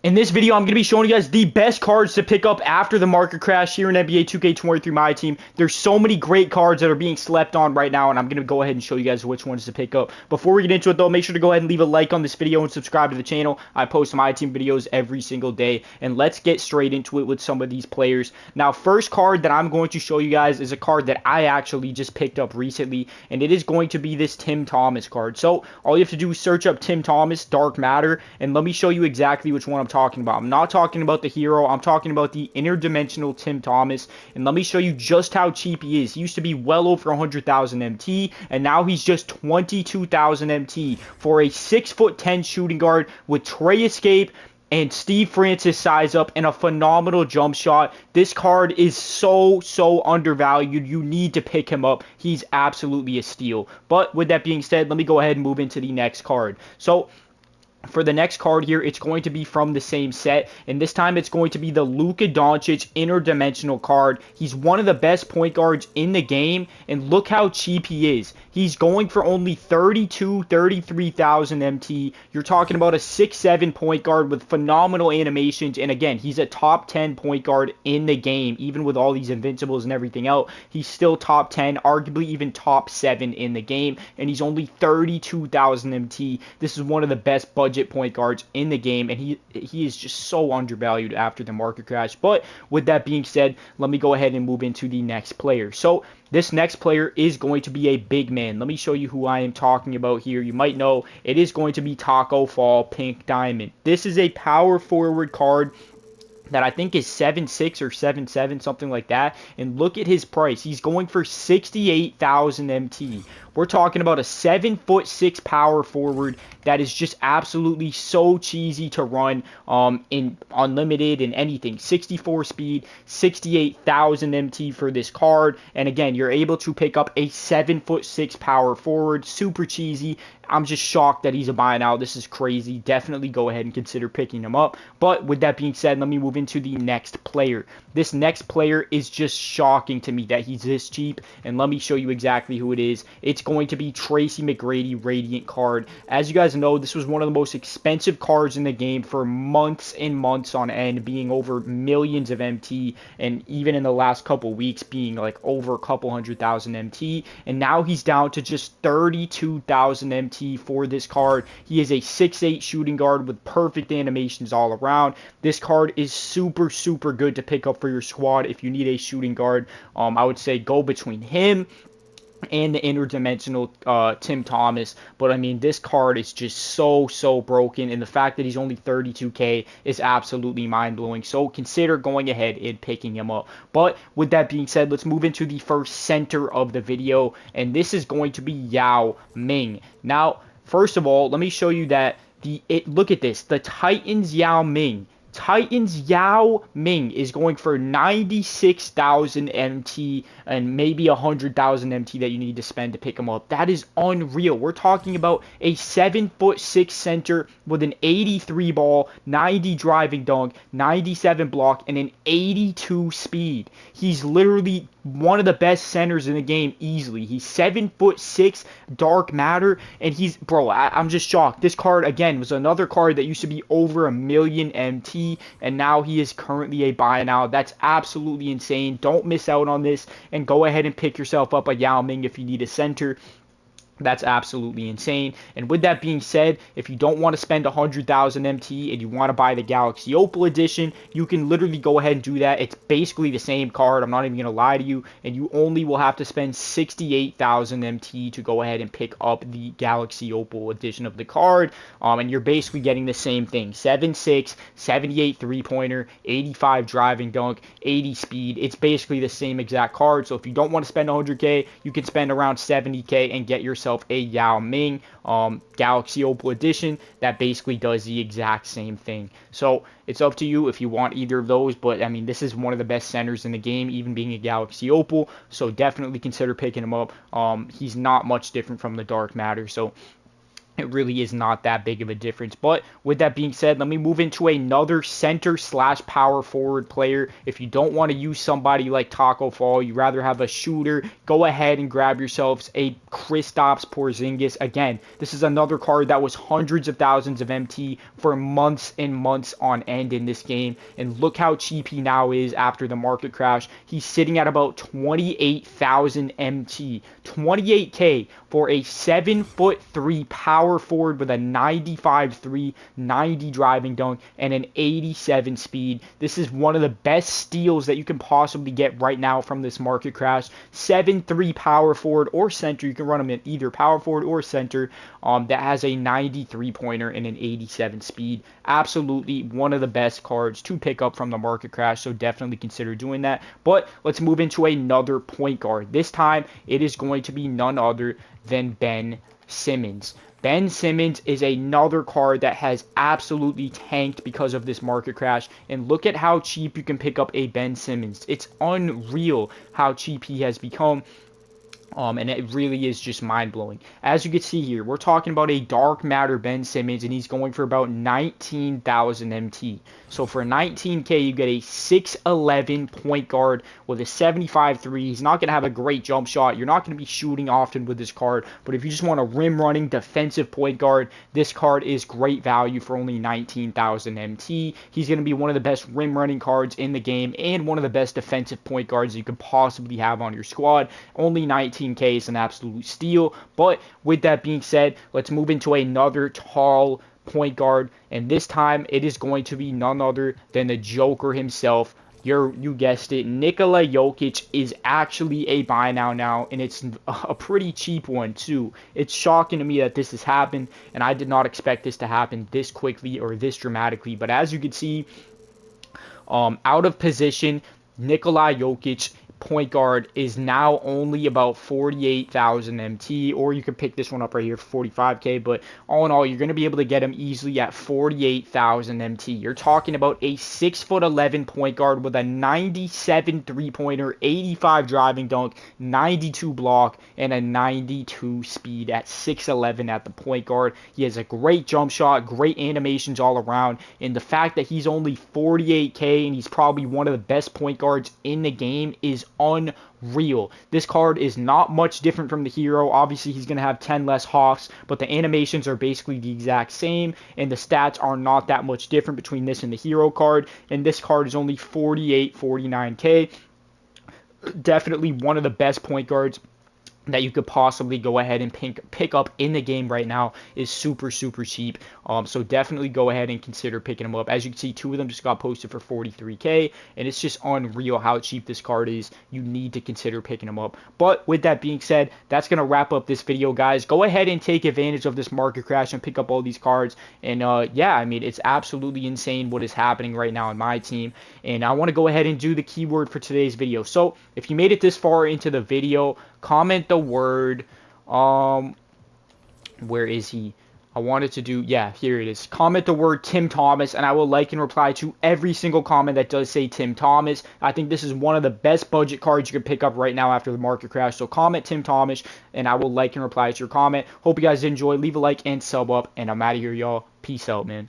In this video, I'm going to be showing you guys the best cards to pick up after the market crash here in NBA 2K23 Myteam. There's so many great cards that are being slept on right now, and I'm going to go ahead and show you guys which ones to pick up. Before we get into it, though, make sure to go ahead and leave a like on this video and subscribe to the channel. I post Myteam videos every single day, and let's get straight into it with some of these players. Now, first card that I'm going to show you guys is a card that I actually just picked up recently, and it is going to be this Tim Thomas card. So, all you have to do is search up Tim Thomas, Dark Matter, and let me show you exactly which one I'm talking about. I'm not talking about the hero. I'm talking about the interdimensional Tim Thomas. And let me show you just how cheap he is. He used to be well over 100,000 MT, and now he's just 22,000 MT for a 6'10" shooting guard with Trey Escape and Steve Francis size up and a phenomenal jump shot. This card is so undervalued. You need to pick him up. He's absolutely a steal. But with that being said, let me go ahead and move into the next card. So, for the next card here, it's going to be from the same set, and this time it's going to be the Luka Doncic interdimensional card. He's one of the best point guards in the game, and look how cheap he is. He's going for only 33,000 MT. You're talking about a 6'7" point guard with phenomenal animations, and again, he's a top 10 point guard in the game. Even with all these invincibles and everything else, he's still top 10, arguably even top 7 in the game, and he's only 32,000 MT. This is one of the best budget point guards in the game, and he is just so undervalued after the market crash. But with that being said, let me go ahead and move into the next player. So this next player is going to be a big man. Let me show you who I am talking about here. You might know it is going to be Taco Fall Pink Diamond. This is a power forward card that I think is 7'6" or 7'7", something like that. And look at his price. He's going for 68,000 MT. We're talking about a 7'6" power forward that is just absolutely so cheesy to run in unlimited and anything. 64 speed, 68,000 MT for this card. And again, you're able to pick up a 7'6" power forward. Super cheesy. I'm just shocked that he's a buy now. This is crazy. Definitely go ahead and consider picking him up. But with that being said, let me move into the next player. This next player is just shocking to me that he's this cheap. And let me show you exactly who it is. It's going to be Tracy McGrady Radiant card. As you guys know, this was one of the most expensive cards in the game for months and months on end, being over millions of MT, and even in the last couple weeks being like over a couple 100,000 MT. And now he's down to just 32,000 MT for this card. He is a 6'8" shooting guard with perfect animations all around. This card is super good to pick up for your squad if you need a shooting guard. I would say go between him and the interdimensional Tim Thomas. But I mean, this card is just so broken, and the fact that he's only 32k is absolutely mind-blowing. So consider going ahead and picking him up. But with that being said, let's move into the first center of the video, and this is going to be Yao Ming. Now, first of all, let me show you that look at this, the Titans Yao Ming is going for 96,000 MT and maybe 100,000 MT that you need to spend to pick him up. That is unreal. We're talking about a 7'6" center with an 83 ball, 90 driving dunk, 97 block, and an 82 speed. He's literally one of the best centers in the game easily. He's 7'6", Dark Matter, and I'm just shocked. This card, again, was another card that used to be over a million MT, and now he is currently a buy now. That's absolutely insane. Don't miss out on this, and go ahead and pick yourself up a Yao Ming if you need a center. That's absolutely insane. And with that being said, if you don't want to spend 100,000 MT and you want to buy the Galaxy Opal Edition, you can literally go ahead and do that. It's basically the same card. I'm not even going to lie to you. And you only will have to spend 68,000 MT to go ahead and pick up the Galaxy Opal Edition of the card. And you're basically getting the same thing. 7'6", 78 three-pointer, 85 driving dunk, 80 speed. It's basically the same exact card. So if you don't want to spend 100k, you can spend around 70k and get yourself a Yao Ming Galaxy Opal Edition that basically does the exact same thing. So it's up to you if you want either of those, but I mean, this is one of the best centers in the game, even being a Galaxy Opal, so definitely consider picking him up. He's not much different from the Dark Matter, so It really is not that big of a difference. But with that being said, let me move into another center slash power forward player. If you don't want to use somebody like Taco Fall, you rather have a shooter, go ahead and grab yourselves a Kristaps Porzingis. Again, this is another card that was hundreds of thousands of MT for months and months on end in this game. And look how cheap he now is after the market crash. He's sitting at about 28,000 MT, 28K for a 7'3" power forward with a 95-3, 90 driving dunk, and an 87 speed. This is one of the best steals that you can possibly get right now from this market crash. 7'3" power forward or center. You can run him in either power forward or center. That has a 93 pointer and an 87 speed. Absolutely one of the best cards to pick up from the market crash, so definitely consider doing that. But let's move into another point guard. This time it is going to be none other than Ben Simmons. Ben Simmons is another card that has absolutely tanked because of this market crash. And look at how cheap you can pick up a Ben Simmons. It's unreal how cheap he has become. And it really is just mind-blowing. As you can see here, we're talking about a dark matter Ben Simmons, and he's going for about 19,000 MT. So for 19K, you get a 6'11 point guard with a 75-3. He's not going to have a great jump shot. You're not going to be shooting often with this card. But if you just want a rim-running defensive point guard, this card is great value for only 19,000 MT. He's going to be one of the best rim-running cards in the game and one of the best defensive point guards you could possibly have on your squad. Only 19K is an absolute steal. But with that being said, let's move into another tall point guard, and this time it is going to be none other than the Joker himself. You guessed it, Nikola Jokic is actually a buy now, and it's a pretty cheap one too. It's shocking to me that this has happened, and I did not expect this to happen this quickly or this dramatically. But as you can see, out of position, Nikola Jokic, point guard, is now only about 48,000 MT, or you can pick this one up right here for 45K, but all in all, you're going to be able to get him easily at 48,000 MT. You're talking about a 6'11 point guard with a 97 three-pointer, 85 driving dunk, 92 block, and a 92 speed at 6'11 at the point guard. He has a great jump shot, great animations all around, and the fact that he's only 48K and he's probably one of the best point guards in the game is unreal. This card is not much different from the hero. Obviously, he's going to have 10 less Hawks, but the animations are basically the exact same, and the stats are not that much different between this and the hero card, and this card is only 49K. Definitely one of the best point guards that you could possibly go ahead and pick up in the game right now. Is super cheap. So definitely go ahead and consider picking them up. As you can see, two of them just got posted for 43K, and it's just unreal how cheap this card is. You need to consider picking them up. But with that being said, that's going to wrap up this video, guys. Go ahead and take advantage of this market crash and pick up all these cards. And yeah, I mean, it's absolutely insane what is happening right now in my team. And I want to go ahead and do the keyword for today's video. So if you made it this far into the video, comment the word, where is he? I wanted to do, yeah, here it is. Comment the word Tim Thomas, and I will like and reply to every single comment that does say Tim Thomas. I think this is one of the best budget cards you can pick up right now after the market crash. So comment Tim Thomas, and I will like and reply to your comment. Hope you guys enjoy. Leave a like and sub up, and I'm out of here, y'all. Peace out, man.